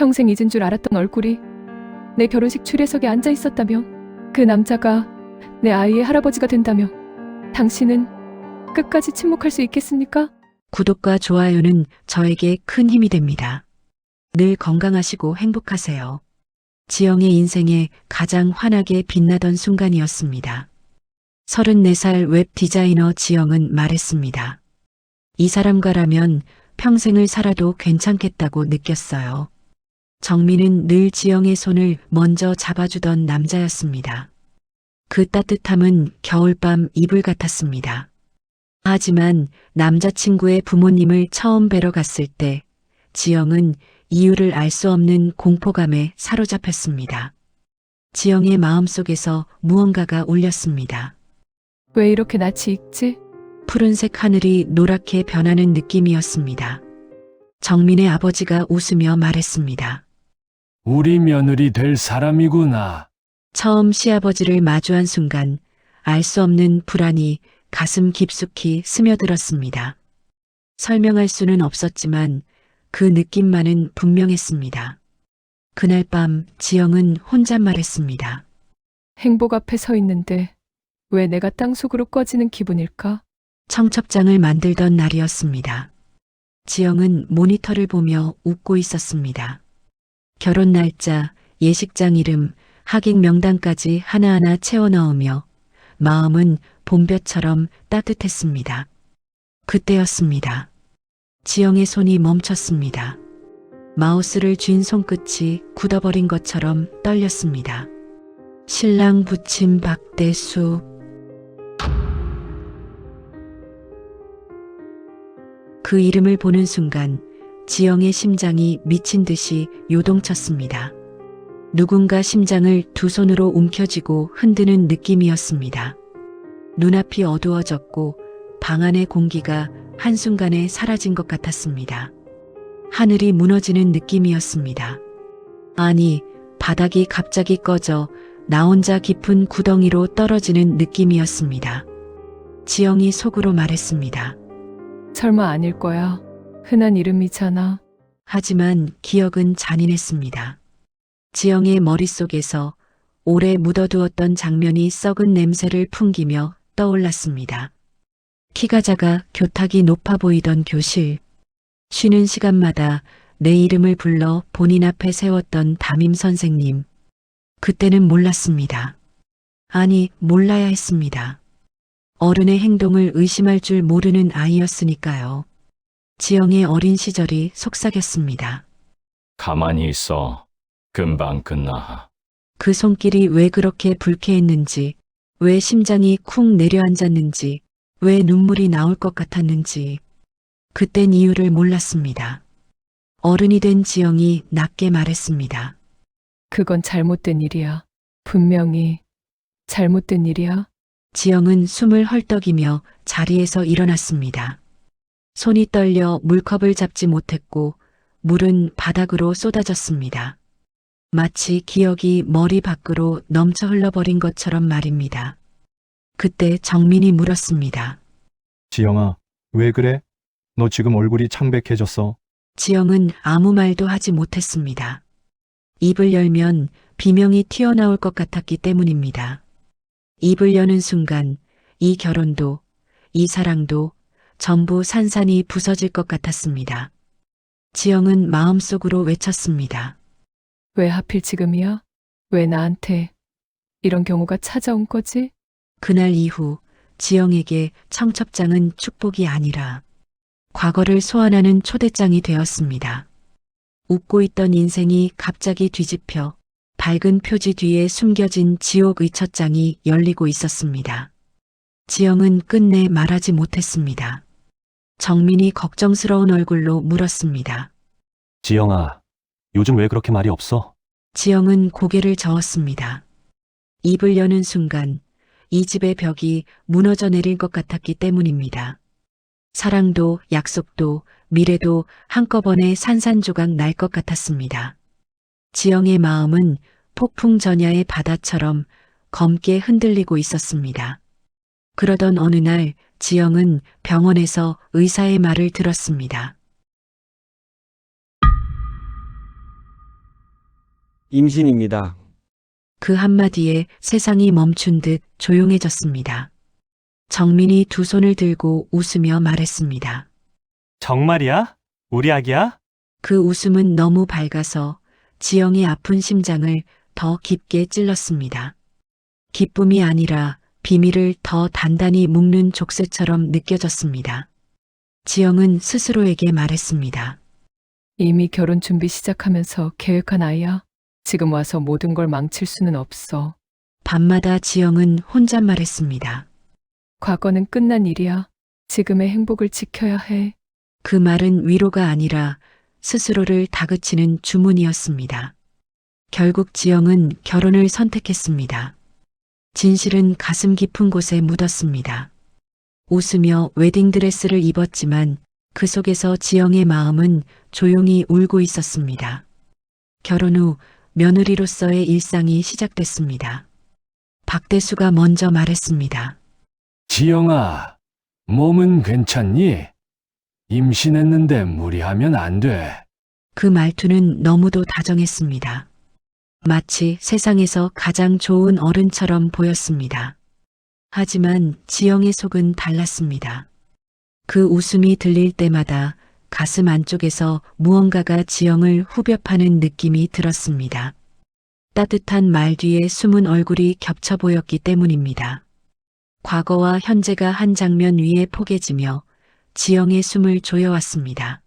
평생 잊은 줄 알았던 얼굴이 내 결혼식 추례석에 앉아 있었다며, 그 남자가 내 아이의 할아버지가 된다며, 당신은 끝까지 침묵할 수 있겠습니까? 구독과 좋아요는 저에게 큰 힘이 됩니다. 늘 건강하시고 행복하세요. 지영의 인생에 가장 환하게 빛나던 순간이었습니다. 34살 웹 디자이너 지영은 말했습니다. 이 사람과라면 평생을 살아도 괜찮겠다고 느꼈어요. 정민은 늘 지영의 손을 먼저 잡아주던 남자였습니다. 그 따뜻함은 겨울밤 이불 같았습니다. 하지만 남자친구의 부모님을 처음 뵈러 갔을 때 지영은 이유를 알 수 없는 공포감에 사로잡혔습니다. 지영의 마음속에서 무언가가 울렸습니다. 왜 이렇게 낯이 익지? 푸른색 하늘이 노랗게 변하는 느낌이었습니다. 정민의 아버지가 웃으며 말했습니다. 우리 며느리 될 사람이구나. 처음 시아버지를 마주한 순간 알 수 없는 불안이 가슴 깊숙이 스며들었습니다. 설명할 수는 없었지만 그 느낌만은 분명했습니다. 그날 밤 지영은 혼잣말했습니다. 행복 앞에 서 있는데 왜 내가 땅속으로 꺼지는 기분일까? 청첩장을 만들던 날이었습니다. 지영은 모니터를 보며 웃고 있었습니다. 결혼 날짜, 예식장 이름, 하객 명단까지 하나하나 채워 넣으며 마음은 봄볕처럼 따뜻했습니다. 그때였습니다. 지영의 손이 멈췄습니다. 마우스를 쥔 손끝이 굳어버린 것처럼 떨렸습니다. 신랑 부친 박대수. 그 이름을 보는 순간 지영의 심장이 미친 듯이 요동쳤습니다. 누군가 심장을 두 손으로 움켜쥐고 흔드는 느낌이었습니다. 눈앞이 어두워졌고 방 안의 공기가 한순간에 사라진 것 같았습니다. 하늘이 무너지는 느낌이었습니다. 아니, 바닥이 갑자기 꺼져 나 혼자 깊은 구덩이로 떨어지는 느낌이었습니다. 지영이 속으로 말했습니다. 설마 아닐 거야. 흔한 이름이잖아. 하지만 기억은 잔인했습니다. 지영의 머릿속에서 오래 묻어두었던 장면이 썩은 냄새를 풍기며 떠올랐습니다. 키가 작아 교탁이 높아 보이던 교실, 쉬는 시간마다 내 이름을 불러 본인 앞에 세웠던 담임 선생님. 그때는 몰랐습니다. 아니, 몰라야 했습니다. 어른의 행동을 의심할 줄 모르는 아이였으니까요. 지영의 어린 시절이 속삭였습니다. 가만히 있어. 금방 끝나. 그 손길이 왜 그렇게 불쾌했는지, 왜 심장이 쿵 내려앉았는지, 왜 눈물이 나올 것 같았는지, 그땐 이유를 몰랐습니다. 어른이 된 지영이 낮게 말했습니다. 그건 잘못된 일이야. 분명히 잘못된 일이야. 지영은 숨을 헐떡이며 자리에서 일어났습니다. 손이 떨려 물컵을 잡지 못했고 물은 바닥으로 쏟아졌습니다. 마치 기억이 머리 밖으로 넘쳐 흘러버린 것처럼 말입니다. 그때 정민이 물었습니다. 지영아, 왜 그래? 너 지금 얼굴이 창백해졌어. 지영은 아무 말도 하지 못했습니다. 입을 열면 비명이 튀어나올 것 같았기 때문입니다. 입을 여는 순간 이 결혼도, 이 사랑도 전부 산산이 부서질 것 같았습니다. 지영은 마음속으로 외쳤습니다. 왜 하필 지금이야? 왜 나한테 이런 경우가 찾아온 거지? 그날 이후 지영에게 청첩장은 축복이 아니라 과거를 소환하는 초대장이 되었습니다. 웃고 있던 인생이 갑자기 뒤집혀 밝은 표지 뒤에 숨겨진 지옥의 첫장이 열리고 있었습니다. 지영은 끝내 말하지 못했습니다. 정민이 걱정스러운 얼굴로 물었습니다. 지영아, 요즘 왜 그렇게 말이 없어? 지영은 고개를 저었습니다. 입을 여는 순간 이 집의 벽이 무너져 내릴 것 같았기 때문입니다. 사랑도 약속도 미래도 한꺼번에 산산조각 날 것 같았습니다. 지영의 마음은 폭풍 전야의 바다처럼 검게 흔들리고 있었습니다. 그러던 어느 날 지영은 병원에서 의사의 말을 들었습니다. 임신입니다. 그 한마디에 세상이 멈춘 듯 조용해졌습니다. 정민이 두 손을 들고 웃으며 말했습니다. 정말이야? 우리 아기야? 그 웃음은 너무 밝아서 지영의 아픈 심장을 더 깊게 찔렀습니다. 기쁨이 아니라 비밀을 더 단단히 묶는 족쇄처럼 느껴졌습니다. 지영은 스스로에게 말했습니다. 이미 결혼 준비 시작하면서 계획한 아이야. 지금 와서 모든 걸 망칠 수는 없어. 밤마다 지영은 혼잣말했습니다. 과거는 끝난 일이야. 지금의 행복을 지켜야 해. 그 말은 위로가 아니라 스스로를 다그치는 주문이었습니다. 결국 지영은 결혼을 선택했습니다. 진실은 가슴 깊은 곳에 묻었습니다. 웃으며 웨딩드레스를 입었지만 그 속에서 지영의 마음은 조용히 울고 있었습니다. 결혼 후 며느리로서의 일상이 시작됐습니다. 박대수가 먼저 말했습니다. 지영아, 몸은 괜찮니? 임신했는데 무리하면 안 돼. 그 말투는 너무도 다정했습니다. 마치 세상에서 가장 좋은 어른처럼 보였습니다. 하지만 지영의 속은 달랐습니다. 그 웃음이 들릴 때마다 가슴 안쪽에서 무언가가 지영을 후벼 파는 느낌이 들었습니다. 따뜻한 말 뒤에 숨은 얼굴이 겹쳐 보였기 때문입니다. 과거와 현재가 한 장면 위에 포개지며 지영의 숨을 조여왔습니다.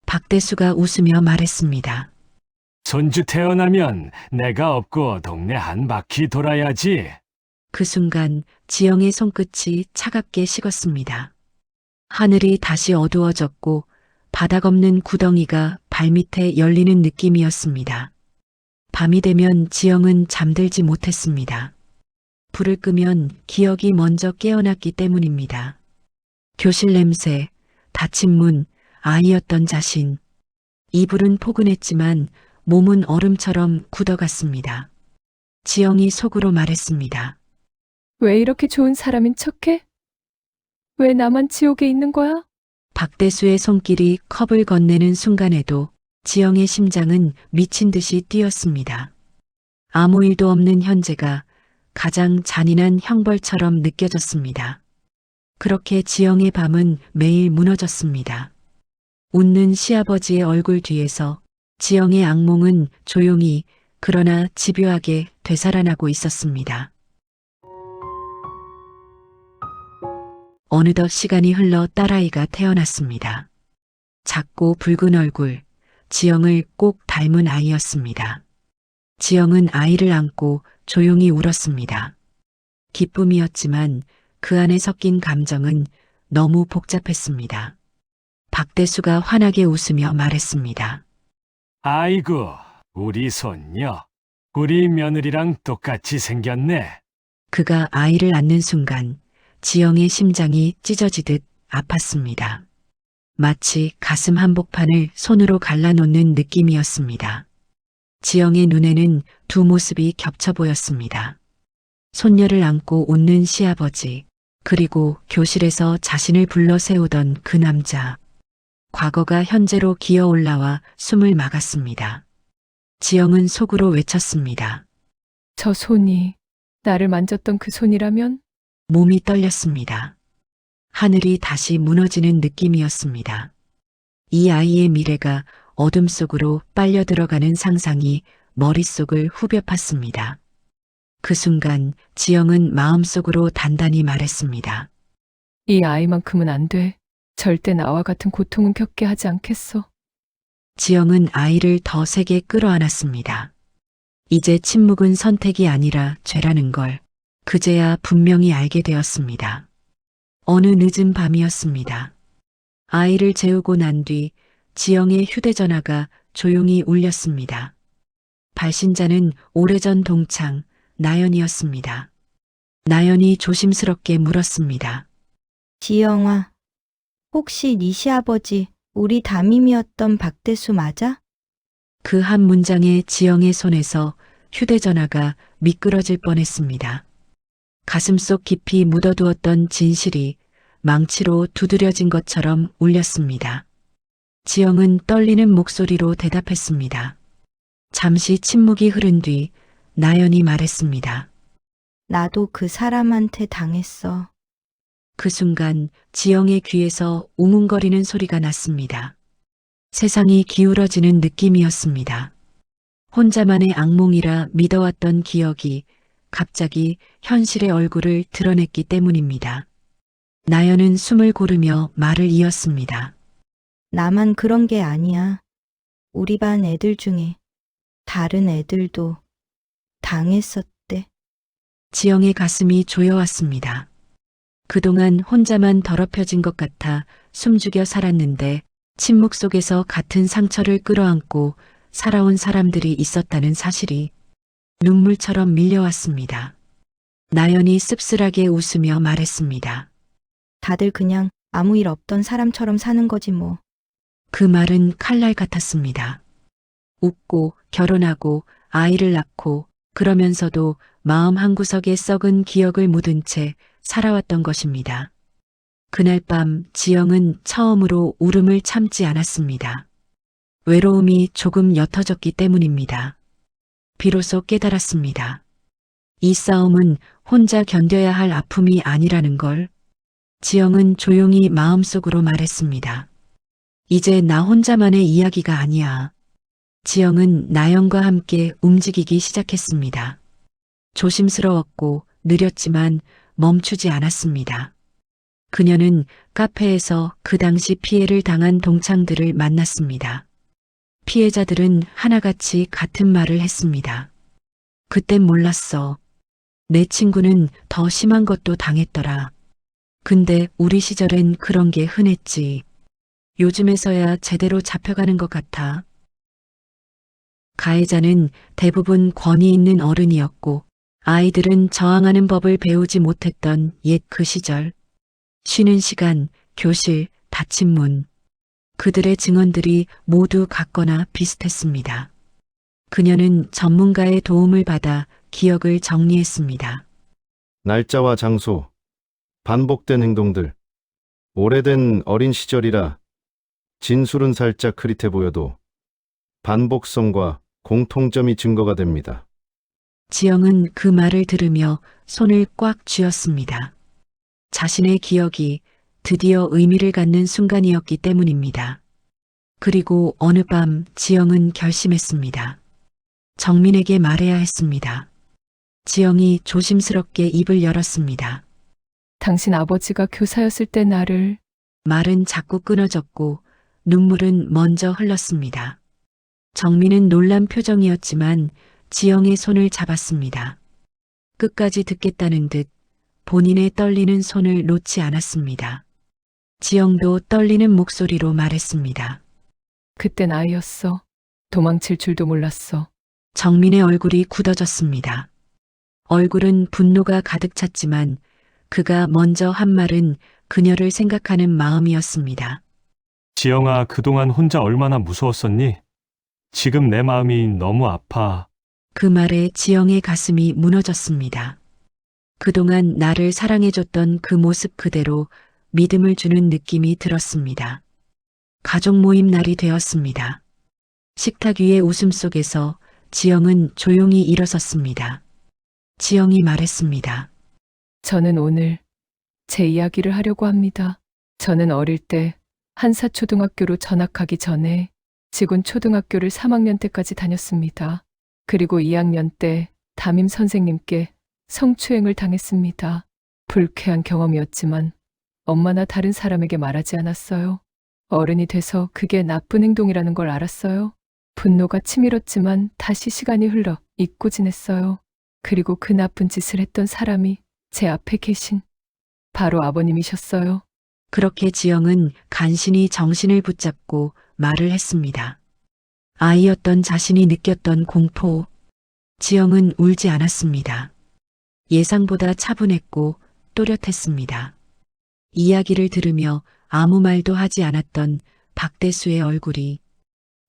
박대수가 웃으며 말했습니다. 손주 태어나면 내가 없고 동네 한 바퀴 돌아야지. 그 순간 지영의 손끝이 차갑게 식었습니다. 하늘이 다시 어두워졌고 바닥 없는 구덩이가 발밑에 열리는 느낌이었습니다. 밤이 되면 지영은 잠들지 못했습니다. 불을 끄면 기억이 먼저 깨어났기 때문입니다. 교실 냄새, 닫힌 문, 아이였던 자신. 이불은 포근했지만 몸은 얼음처럼 굳어갔습니다. 지영이 속으로 말했습니다. 왜 이렇게 좋은 사람인 척해? 왜 나만 지옥에 있는 거야? 박대수의 손길이 컵을 건네는 순간에도 지영의 심장은 미친 듯이 뛰었습니다. 아무 일도 없는 현재가 가장 잔인한 형벌처럼 느껴졌습니다. 그렇게 지영의 밤은 매일 무너졌습니다. 웃는 시아버지의 얼굴 뒤에서 지영의 악몽은 조용히 그러나 집요하게 되살아나고 있었습니다. 어느덧 시간이 흘러 딸아이가 태어났습니다. 작고 붉은 얼굴, 지영을 꼭 닮은 아이였습니다. 지영은 아이를 안고 조용히 울었습니다. 기쁨이었지만 그 안에 섞인 감정은 너무 복잡했습니다. 박대수가 환하게 웃으며 말했습니다. 아이고, 우리 손녀. 우리 며느리랑 똑같이 생겼네. 그가 아이를 안는 순간 지영의 심장이 찢어지듯 아팠습니다. 마치 가슴 한복판을 손으로 갈라놓는 느낌이었습니다. 지영의 눈에는 두 모습이 겹쳐 보였습니다. 손녀를 안고 웃는 시아버지, 그리고 교실에서 자신을 불러 세우던 그 남자. 과거가 현재로 기어 올라와 숨을 막았습니다. 지영은 속으로 외쳤습니다. 저 손이 나를 만졌던 그 손이라면? 몸이 떨렸습니다. 하늘이 다시 무너지는 느낌이었습니다. 이 아이의 미래가 어둠 속으로 빨려 들어가는 상상이 머릿속을 후벼 팠습니다. 그 순간 지영은 마음속으로 단단히 말했습니다. 이 아이만큼은 안 돼. 절대 나와 같은 고통은 겪게 하지 않겠어. 지영은 아이를 더 세게 끌어안았습니다. 이제 침묵은 선택이 아니라 죄라는 걸 그제야 분명히 알게 되었습니다. 어느 늦은 밤이었습니다. 아이를 재우고 난 뒤 지영의 휴대전화가 조용히 울렸습니다. 발신자는 오래전 동창 나연이었습니다. 나연이 조심스럽게 물었습니다. 지영아, 혹시 네 시아버지 우리 담임이었던 박대수 맞아? 그 한 문장에 지영의 손에서 휴대전화가 미끄러질 뻔했습니다. 가슴속 깊이 묻어두었던 진실이 망치로 두드려진 것처럼 울렸습니다. 지영은 떨리는 목소리로 대답했습니다. 잠시 침묵이 흐른 뒤 나연이 말했습니다. 나도 그 사람한테 당했어. 그 순간 지영의 귀에서 웅웅거리는 소리가 났습니다. 세상이 기울어지는 느낌이었습니다. 혼자만의 악몽이라 믿어왔던 기억이 갑자기 현실의 얼굴을 드러냈기 때문입니다. 나연은 숨을 고르며 말을 이었습니다. 나만 그런 게 아니야. 우리 반 애들 중에 다른 애들도 당했었대. 지영의 가슴이 조여왔습니다. 그동안 혼자만 더럽혀진 것 같아 숨죽여 살았는데 침묵 속에서 같은 상처를 끌어안고 살아온 사람들이 있었다는 사실이 눈물처럼 밀려왔습니다. 나연이 씁쓸하게 웃으며 말했습니다. 다들 그냥 아무 일 없던 사람처럼 사는 거지 뭐. 그 말은 칼날 같았습니다. 웃고 결혼하고 아이를 낳고 그러면서도 마음 한구석에 썩은 기억을 묻은 채 살아왔던 것입니다. 그날 밤 지영은 처음으로 울음을 참지 않았습니다. 외로움이 조금 옅어졌기 때문입니다. 비로소 깨달았습니다. 이 싸움은 혼자 견뎌야 할 아픔이 아니라는 걸. 지영은 조용히 마음속으로 말했습니다. 이제 나 혼자만의 이야기가 아니야. 지영은 나연과 함께 움직이기 시작했습니다. 조심스러웠고 느렸지만 멈추지 않았습니다. 그녀는 카페에서 그 당시 피해를 당한 동창들을 만났습니다. 피해자들은 하나같이 같은 말을 했습니다. 그땐 몰랐어. 내 친구는 더 심한 것도 당했더라. 근데 우리 시절엔 그런 게 흔했지. 요즘에서야 제대로 잡혀가는 것 같아. 가해자는 대부분 권위 있는 어른이었고 아이들은 저항하는 법을 배우지 못했던 옛 그 시절. 쉬는 시간, 교실, 닫힌 문. 그들의 증언들이 모두 같거나 비슷했습니다. 그녀는 전문가의 도움을 받아 기억을 정리했습니다. 날짜와 장소, 반복된 행동들, 오래된 어린 시절이라 진술은 살짝 흐릿해 보여도 반복성과 공통점이 증거가 됩니다. 지영은 그 말을 들으며 손을 꽉 쥐었습니다. 자신의 기억이 드디어 의미를 갖는 순간이었기 때문입니다. 그리고 어느 밤 지영은 결심했습니다. 정민에게 말해야 했습니다. 지영이 조심스럽게 입을 열었습니다. 당신 아버지가 교사였을 때 나를 말은 자꾸 끊어졌고 눈물은 먼저 흘렀습니다. 정민은 놀란 표정이었지만 지영의 손을 잡았습니다. 끝까지 듣겠다는 듯 본인의 떨리는 손을 놓지 않았습니다. 지영도 떨리는 목소리로 말했습니다. 그땐 아이였어. 도망칠 줄도 몰랐어. 정민의 얼굴이 굳어졌습니다. 얼굴은 분노가 가득 찼지만 그가 먼저 한 말은 그녀를 생각하는 마음이었습니다. 지영아, 그동안 혼자 얼마나 무서웠었니? 지금 내 마음이 너무 아파. 그 말에 지영의 가슴이 무너졌습니다. 그동안 나를 사랑해줬던 그 모습 그대로 믿음을 주는 느낌이 들었습니다. 가족 모임 날이 되었습니다. 식탁 위의 웃음 속에서 지영은 조용히 일어섰습니다. 지영이 말했습니다. 저는 오늘 제 이야기를 하려고 합니다. 저는 어릴 때 한사초등학교로 전학하기 전에 직원 초등학교를 3학년 때까지 다녔습니다. 그리고 2학년 때 담임 선생님께 성추행을 당했습니다. 불쾌한 경험이었지만 엄마나 다른 사람에게 말하지 않았어요. 어른이 돼서 그게 나쁜 행동이라는 걸 알았어요. 분노가 치밀었지만 다시 시간이 흘러 잊고 지냈어요. 그리고 그 나쁜 짓을 했던 사람이 제 앞에 계신 바로 아버님이셨어요. 그렇게 지영은 간신히 정신을 붙잡고 말을 했습니다. 아이였던 자신이 느꼈던 공포. 지영은 울지 않았습니다. 예상보다 차분했고 또렷했습니다. 이야기를 들으며 아무 말도 하지 않았던 박대수의 얼굴이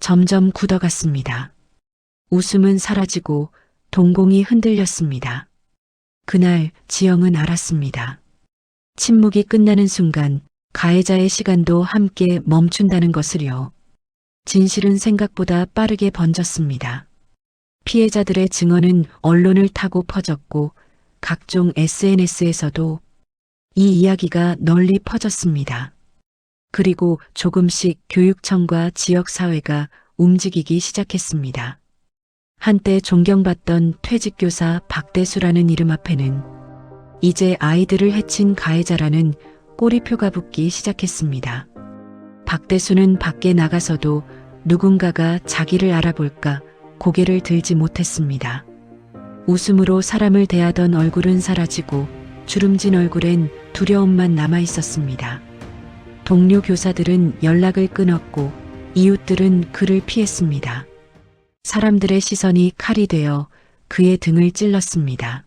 점점 굳어갔습니다. 웃음은 사라지고 동공이 흔들렸습니다. 그날 지영은 알았습니다. 침묵이 끝나는 순간 가해자의 시간도 함께 멈춘다는 것을요. 진실은 생각보다 빠르게 번졌습니다. 피해자들의 증언은 언론을 타고 퍼졌고 각종 SNS에서도 이 이야기가 널리 퍼졌습니다. 그리고 조금씩 교육청과 지역사회가 움직이기 시작했습니다. 한때 존경받던 퇴직교사 박대수라는 이름 앞에는 이제 아이들을 해친 가해자라는 꼬리표가 붙기 시작했습니다. 박대수는 밖에 나가서도 누군가가 자기를 알아볼까 고개를 들지 못했습니다. 웃음으로 사람을 대하던 얼굴은 사라지고 주름진 얼굴엔 두려움만 남아 있었습니다. 동료 교사들은 연락을 끊었고 이웃들은 그를 피했습니다. 사람들의 시선이 칼이 되어 그의 등을 찔렀습니다.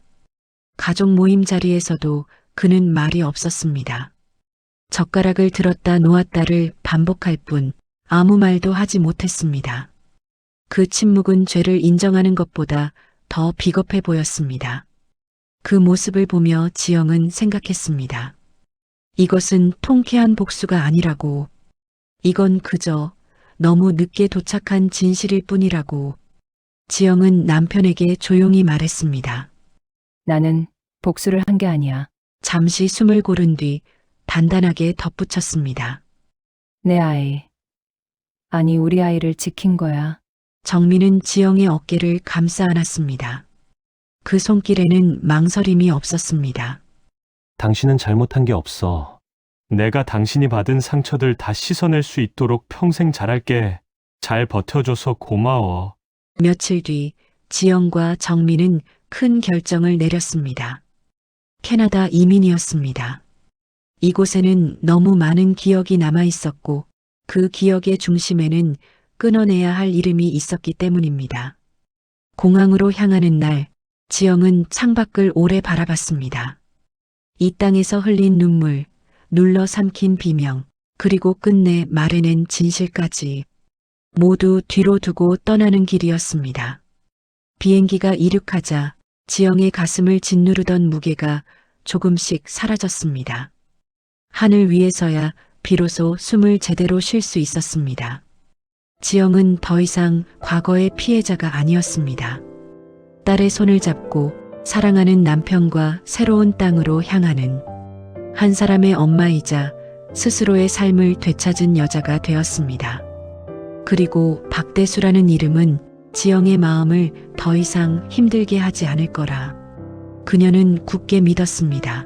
가족 모임 자리에서도 그는 말이 없었습니다. 젓가락을 들었다 놓았다를 반복할 뿐 아무 말도 하지 못했습니다. 그 침묵은 죄를 인정하는 것보다 더 비겁해 보였습니다. 그 모습을 보며 지영은 생각했습니다. 이것은 통쾌한 복수가 아니라고. 이건 그저 너무 늦게 도착한 진실일 뿐이라고. 지영은 남편에게 조용히 말했습니다. 나는 복수를 한 게 아니야. 잠시 숨을 고른 뒤 단단하게 덧붙였습니다. 내 아이. 아니, 우리 아이를 지킨 거야. 정민은 지영의 어깨를 감싸 안았습니다. 그 손길에는 망설임이 없었습니다. 당신은 잘못한 게 없어. 내가 당신이 받은 상처들 다 씻어낼 수 있도록 평생 잘할게. 잘 버텨줘서 고마워. 며칠 뒤 지영과 정민은 큰 결정을 내렸습니다. 캐나다 이민이었습니다. 이곳에는 너무 많은 기억이 남아 있었고 그 기억의 중심에는 끊어내야 할 이름이 있었기 때문입니다. 공항으로 향하는 날, 지영은 창밖을 오래 바라봤습니다. 이 땅에서 흘린 눈물, 눌러 삼킨 비명, 그리고 끝내 말해낸 진실까지 모두 뒤로 두고 떠나는 길이었습니다. 비행기가 이륙하자 지영의 가슴을 짓누르던 무게가 조금씩 사라졌습니다. 하늘 위에서야 비로소 숨을 제대로 쉴 수 있었습니다. 지영은 더 이상 과거의 피해자가 아니었습니다. 딸의 손을 잡고 사랑하는 남편과 새로운 땅으로 향하는 한 사람의 엄마이자 스스로의 삶을 되찾은 여자가 되었습니다. 그리고 박대수라는 이름은 지영의 마음을 더 이상 힘들게 하지 않을 거라 그녀는 굳게 믿었습니다.